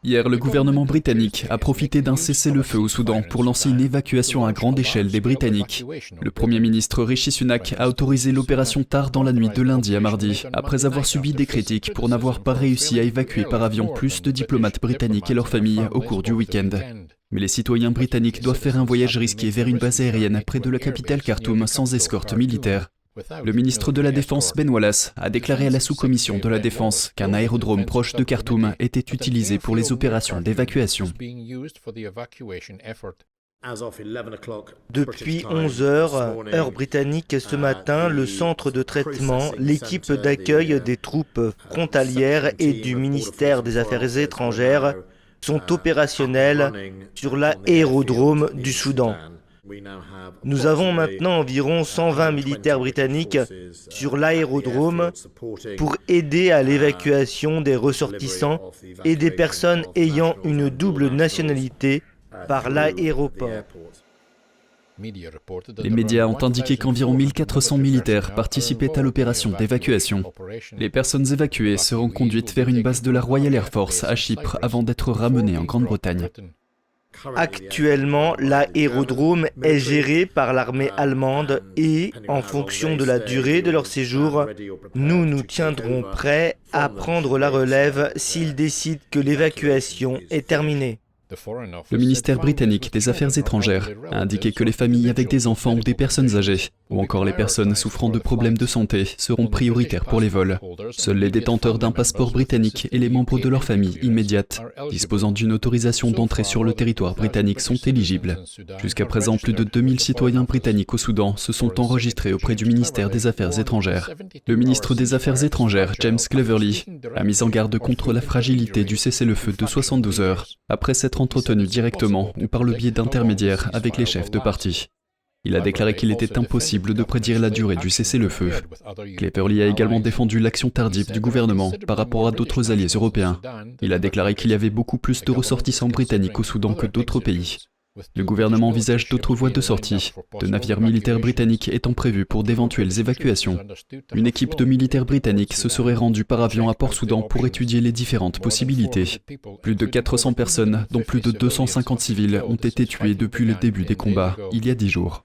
Hier, le gouvernement britannique a profité d'un cessez-le-feu au Soudan pour lancer une évacuation à grande échelle des Britanniques. Le Premier ministre Rishi Sunak a autorisé l'opération tard dans la nuit de lundi à mardi, après avoir subi des critiques pour n'avoir pas réussi à évacuer par avion plus de diplomates britanniques et leurs familles au cours du week-end. Mais les citoyens britanniques doivent faire un voyage risqué vers une base aérienne près de la capitale Khartoum sans escorte militaire. Le ministre de la Défense Ben Wallace a déclaré à la sous-commission de la Défense qu'un aérodrome proche de Khartoum était utilisé pour les opérations d'évacuation. Depuis 11 heures, heure britannique ce matin, le centre de traitement, l'équipe d'accueil des troupes frontalières et du ministère des Affaires étrangères sont opérationnels sur l'aérodrome du Soudan. Nous avons maintenant environ 120 militaires britanniques sur l'aérodrome pour aider à l'évacuation des ressortissants et des personnes ayant une double nationalité par l'aéroport. Les médias ont indiqué qu'environ 1400 militaires participaient à l'opération d'évacuation. Les personnes évacuées seront conduites vers une base de la Royal Air Force à Chypre avant d'être ramenées en Grande-Bretagne. Actuellement, l'aérodrome est géré par l'armée allemande et, en fonction de la durée de leur séjour, nous nous tiendrons prêts à prendre la relève s'ils décident que l'évacuation est terminée. Le ministère britannique des Affaires étrangères a indiqué que les familles avec des enfants ou des personnes âgées, ou encore les personnes souffrant de problèmes de santé, seront prioritaires pour les vols. Seuls les détenteurs d'un passeport britannique et les membres de leur famille immédiate, disposant d'une autorisation d'entrée sur le territoire britannique, sont éligibles. Jusqu'à présent, plus de 2000 citoyens britanniques au Soudan se sont enregistrés auprès du ministère des Affaires étrangères. Le ministre des Affaires étrangères, James Cleverly, a mis en garde contre la fragilité du cessez-le-feu de 72 heures, après s'être entretenu directement ou par le biais d'intermédiaires avec les chefs de parti. Il a déclaré qu'il était impossible de prédire la durée du cessez-le-feu. Cleverly a également défendu l'action tardive du gouvernement par rapport à d'autres alliés européens. Il a déclaré qu'il y avait beaucoup plus de ressortissants britanniques au Soudan que d'autres pays. Le gouvernement envisage d'autres voies de sortie, de navires militaires britanniques étant prévus pour d'éventuelles évacuations. Une équipe de militaires britanniques se serait rendue par avion à Port-Soudan pour étudier les différentes possibilités. Plus de 400 personnes, dont plus de 250 civils, ont été tuées depuis le début des combats, il y a 10 jours.